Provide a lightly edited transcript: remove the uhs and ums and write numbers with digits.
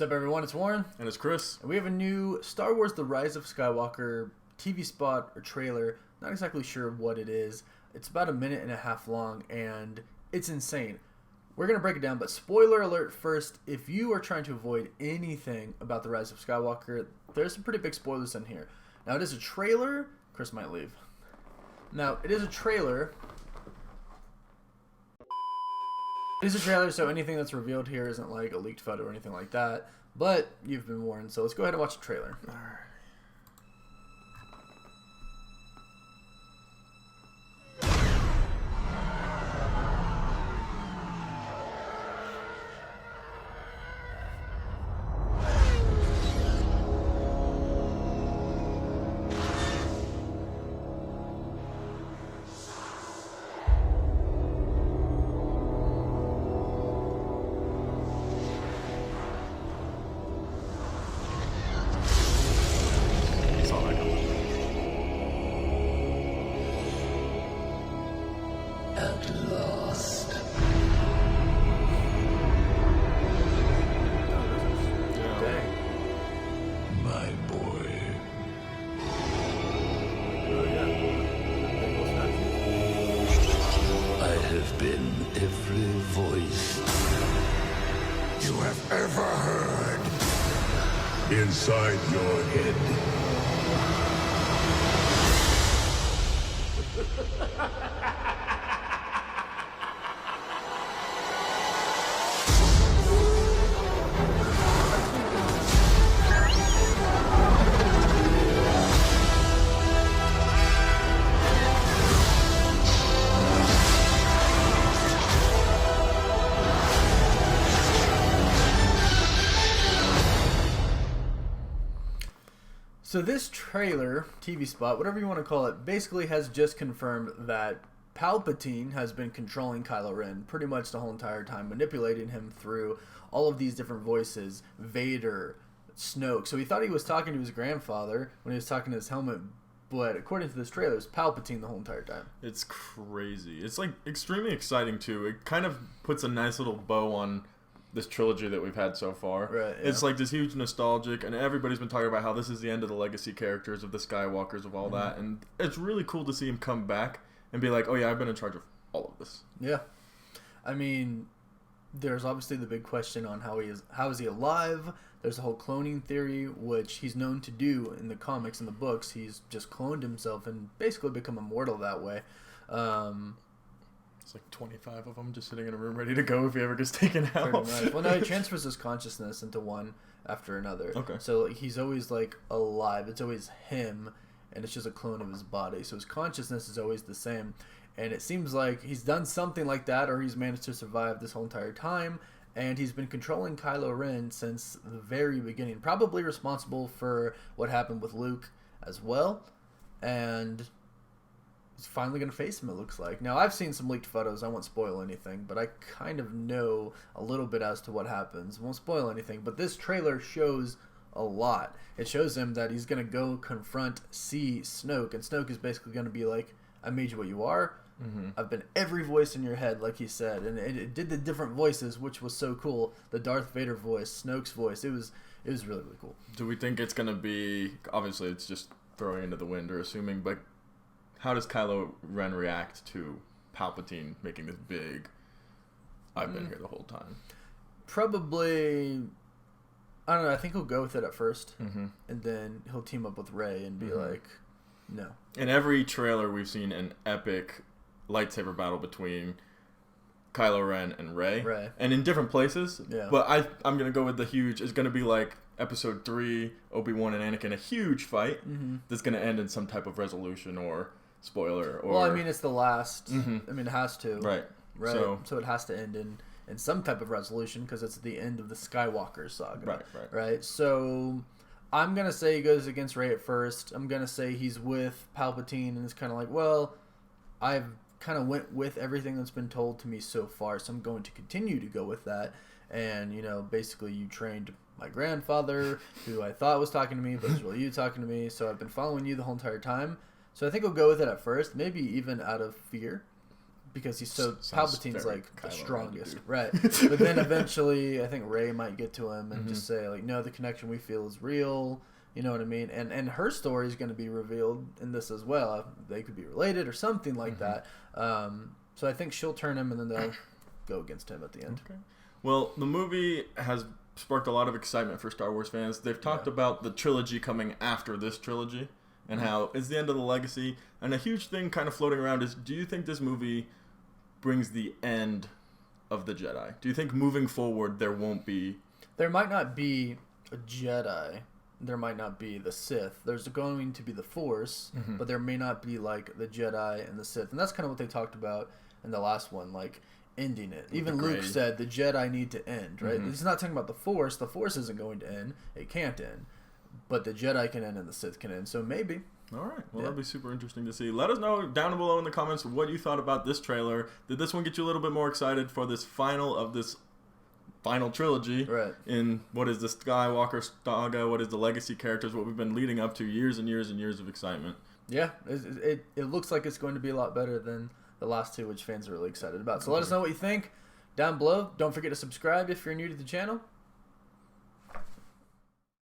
What's up, everyone? It's Warren. And it's Chris. And we have a new Star Wars The Rise of Skywalker TV spot or trailer. Not exactly sure what it is. It's about a minute and a half long, and it's insane. We're going to break it down, but spoiler alert first. If you are trying to avoid anything about The Rise of Skywalker, there's some pretty big spoilers in here. Now, it is a trailer. Chris might leave. Now, it is a trailer. It is a trailer, so anything that's revealed here isn't like a leaked photo or anything like that. But you've been warned, so let's go ahead and watch the trailer. All right. Been every voice you have ever heard inside your head. So this trailer, TV spot, whatever you want to call it, basically has just confirmed that Palpatine has been controlling Kylo Ren pretty much the whole entire time, manipulating him through all of these different voices, Vader, Snoke. So he thought he was talking to his grandfather when he was talking to his helmet, but according to this trailer, it's Palpatine the whole entire time. It's crazy. It's like extremely exciting too. It kind of puts a nice little bow on this trilogy that we've had so far. Right, yeah. It's like this huge nostalgic, and everybody's been talking about how this is the end of the legacy characters of the Skywalkers of all that, and it's really cool to see him come back and be like, oh yeah, I've been in charge of all of this. Yeah. I mean, there's obviously the big question on how is he alive? There's the whole cloning theory, which he's known to do in the comics and the books. He's just cloned himself and basically become immortal that way. It's like 25 of them just sitting in a room ready to go if he ever gets taken out. Pretty much. Well, no, he transfers his consciousness into one after another. Okay. So he's always like alive. It's always him, and it's just a clone of his body. So his consciousness is always the same. And it seems like he's done something like that, or he's managed to survive this whole entire time. And he's been controlling Kylo Ren since the very beginning. Probably responsible for what happened with Luke as well. And he's finally going to face him, it looks like. Now, I've seen some leaked photos. I won't spoil anything, but I kind of know a little bit as to what happens. Won't spoil anything, but this trailer shows a lot. It shows him that he's going to go confront Snoke, and Snoke is basically going to be like, I made you what you are. I've been every voice in your head, like he said, and it did the different voices, which was so cool. The Darth Vader voice, Snoke's voice, it was really, really cool. Do we think it's going to be, obviously it's just throwing into the wind or assuming, but how does Kylo Ren react to Palpatine making this big, I've been here the whole time? Probably, I don't know, I think he'll go with it at first, and then he'll team up with Rey and be like, no. In every trailer, we've seen an epic lightsaber battle between Kylo Ren and Rey. And in different places. Yeah. But I'm going to go with the huge, it's going to be like Episode 3, Obi-Wan and Anakin, a huge fight that's going to end in some type of resolution or spoiler. Or Well, I mean, it's the last. I mean, it has to. Right. So it has to end in some type of resolution because it's the end of the Skywalker saga. Right. So I'm going to say he goes against Rey at first. I'm going to say he's with Palpatine, and it's kind of like, well, I've kind of went with everything that's been told to me so far, so I'm going to continue to go with that. And, you know, basically you trained my grandfather, who I thought was talking to me, but it was really you talking to me, so I've been following you the whole entire time. So I think he'll go with it at first, maybe even out of fear. because he's so Sounds Palpatine's very like the Kylo Ren, strongest, dude. right? But then eventually, I think Rey might get to him and just say like, no, the connection we feel is real. You know what I mean? And her story is going to be revealed in this as well. They could be related or something like that. So I think she'll turn him, and then they'll go against him at the end. Okay. Well, the movie has sparked a lot of excitement for Star Wars fans. They've talked about the trilogy coming after this trilogy and how it's the end of the legacy. And a huge thing kind of floating around is, do you think this movie brings the end of the Jedi? Do you think moving forward there won't be... There might not be a Jedi. There might not be the Sith. There's going to be the Force, but there may not be like the Jedi and the Sith. And that's kind of what they talked about in the last one, like ending it. Even Luke said the Jedi need to end, right? He's not talking about the Force. The Force isn't going to end. It can't end. But the Jedi can end and the Sith can end. So maybe. All right. Well, that'll be super interesting to see. Let us know down below in the comments what you thought about this trailer. Did this one get you a little bit more excited for this final trilogy in what is the Skywalker saga, what is the legacy characters, what we've been leading up to, years and years and years of excitement. Yeah, it looks like it's going to be a lot better than the last two, which fans are really excited about. So let us know what you think down below. Don't forget to subscribe if you're new to the channel,